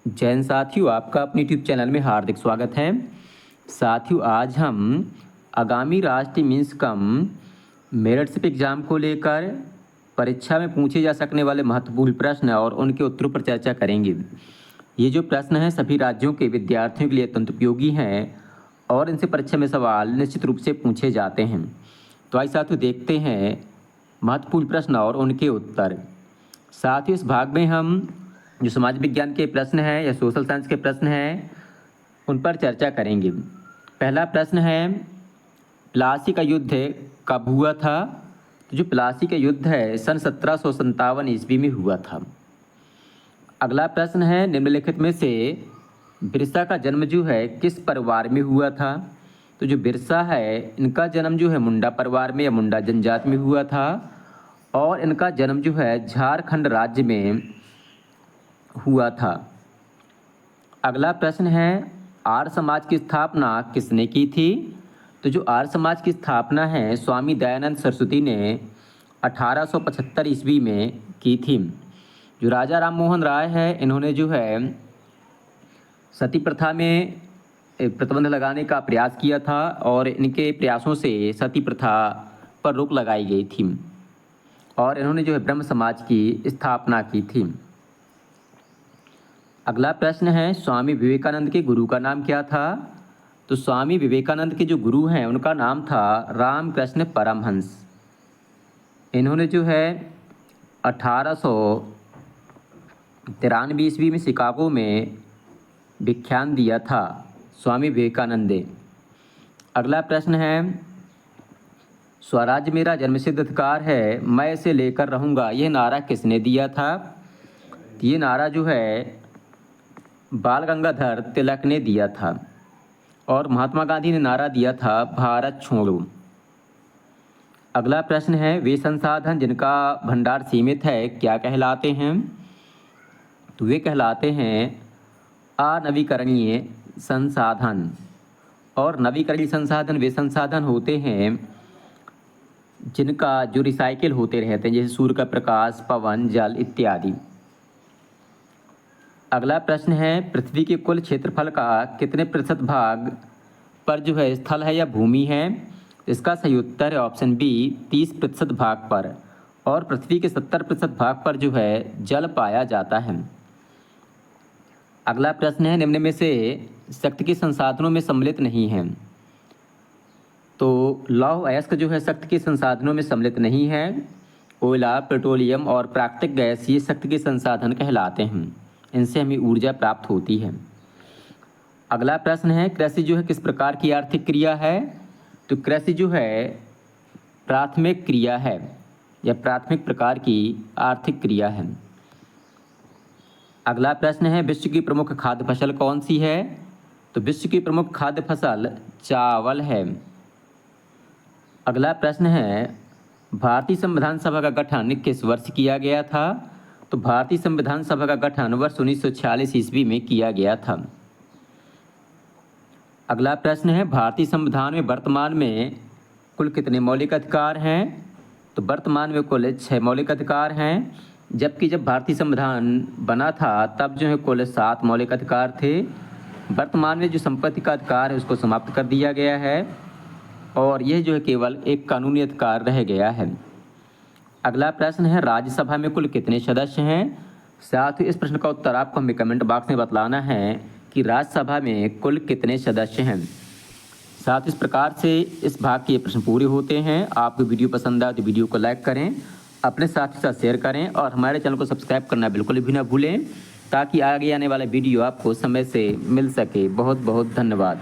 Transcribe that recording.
जैन साथियों, आपका अपने यूट्यूब चैनल में हार्दिक स्वागत है। साथियों, आज हम आगामी राष्ट्रीय मीन्स कम मेरिटशिप एग्ज़ाम को लेकर परीक्षा में पूछे जा सकने वाले महत्वपूर्ण प्रश्न और उनके उत्तरों पर चर्चा करेंगे। ये जो प्रश्न हैं सभी राज्यों के विद्यार्थियों के लिए अत्यंत उपयोगी हैं और इनसे परीक्षा में सवाल निश्चित रूप से पूछे जाते हैं। तो आइए साथियों देखते हैं महत्वपूर्ण प्रश्न और उनके उत्तर। साथ ही इस भाग में हम जो समाज विज्ञान के प्रश्न हैं या सोशल साइंस के प्रश्न हैं उन पर चर्चा करेंगे। पहला प्रश्न है, प्लासी का युद्ध कब हुआ था? तो जो प्लासी का युद्ध है सन 1757 ईस्वी में हुआ था। अगला प्रश्न है, निम्नलिखित में से बिरसा का जन्म जो है किस परिवार में हुआ था? तो जो बिरसा है इनका जन्म जो है मुंडा परिवार में या मुंडा जनजाति में हुआ था और इनका जन्म जो है झारखंड राज्य में हुआ था। अगला प्रश्न है, आर्य समाज की स्थापना किसने की थी? तो जो आर्य समाज की स्थापना है स्वामी दयानंद सरस्वती ने 1875 ईस्वी में की थी। जो राजा राम मोहन राय है इन्होंने जो है सती प्रथा में प्रतिबंध लगाने का प्रयास किया था और इनके प्रयासों से सती प्रथा पर रोक लगाई गई थी और इन्होंने जो है ब्रह्म समाज की स्थापना की थी। अगला प्रश्न है, स्वामी विवेकानंद के गुरु का नाम क्या था? तो स्वामी विवेकानंद के जो गुरु हैं उनका नाम था रामकृष्ण परमहंस। इन्होंने जो है 1893 ईस्वी में शिकागो में व्याख्यान दिया था स्वामी विवेकानंद ने। अगला प्रश्न है, स्वराज मेरा जन्मसिद्ध अधिकार है, मैं इसे लेकर रहूँगा, यह नारा किसने दिया था? ये नारा जो है बाल गंगाधर तिलक ने दिया था और महात्मा गांधी ने नारा दिया था भारत छोड़ो। अगला प्रश्न है, वे संसाधन जिनका भंडार सीमित है क्या कहलाते हैं? तो वे कहलाते हैं अनवीकरणीय संसाधन। और नवीकरणीय संसाधन वे संसाधन होते हैं जिनका जो रिसाइकिल होते रहते हैं, जैसे सूर्य का प्रकाश, पवन, जल इत्यादि। अगला प्रश्न है, पृथ्वी के कुल क्षेत्रफल का कितने प्रतिशत भाग पर जो है स्थल है या भूमि है? इसका सही उत्तर है ऑप्शन बी 30% भाग पर और पृथ्वी के 70% भाग पर जो है जल पाया जाता है। अगला प्रश्न है, निम्न में से शक्ति के संसाधनों में सम्मिलित नहीं है? तो लौह अयस्क जो है शक्ति के संसाधनों में सम्मिलित नहीं है। कोयला, पेट्रोलियम और प्राकृतिक गैस ये शक्ति के संसाधन कहलाते हैं, इनसे हमें ऊर्जा प्राप्त होती है। अगला प्रश्न है, कृषि जो है किस प्रकार की आर्थिक क्रिया है? तो कृषि जो है प्राथमिक क्रिया है या प्राथमिक प्रकार की आर्थिक क्रिया है। अगला प्रश्न है, विश्व की प्रमुख खाद्य फसल कौन सी है? तो विश्व की प्रमुख खाद्य फसल चावल है। अगला प्रश्न है, भारतीय संविधान सभा का गठन किस वर्ष किया गया था? तो भारतीय संविधान सभा का गठन वर्ष 1946 ईस्वी में किया गया था। अगला प्रश्न है, भारतीय संविधान में वर्तमान में कुल कितने मौलिक अधिकार हैं? तो वर्तमान में कुल 6 मौलिक अधिकार हैं, जबकि जब भारतीय संविधान बना था तब जो है कुल 7 मौलिक अधिकार थे। वर्तमान में जो संपत्ति का अधिकार है उसको समाप्त कर दिया गया है और यह जो है केवल एक कानूनी अधिकार रह गया है। अगला प्रश्न है, राज्यसभा में कुल कितने सदस्य हैं? साथ ही इस प्रश्न का उत्तर आपको हमें कमेंट बॉक्स में बतलाना है कि राज्यसभा में कुल कितने सदस्य हैं। साथ इस प्रकार से इस भाग के प्रश्न पूरे होते हैं। आपको वीडियो पसंद आए तो वीडियो को लाइक करें, अपने साथी के साथ शेयर करें और हमारे चैनल को सब्सक्राइब करना बिल्कुल भी ना भूलें ताकि आगे आने वाला वीडियो आपको समय से मिल सके। बहुत बहुत धन्यवाद।